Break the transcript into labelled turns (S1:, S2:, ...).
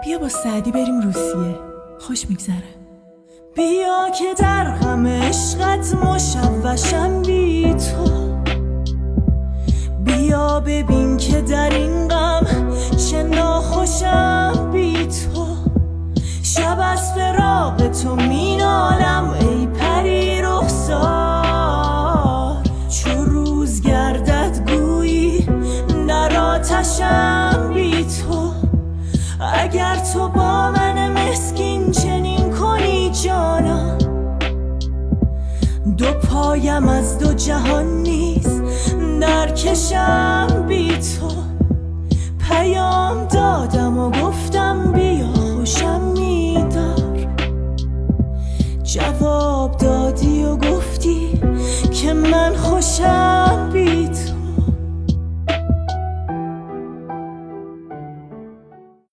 S1: بیا با سعدی بریم روسیه، خوش میگذره.
S2: بیا که در غم عشقت مشوشم بی تو، بیا ببین که در این غم چه ناخوشم بی تو. شب از فراق تو مینالم ای پری رخسار، چو روز گردد گویی در آتشم بی تو. اگر تو با من مسکین چنین کنی جانا، دو پایم از دو جهان نیز در کشم بی تو. پیام دادم و گفتم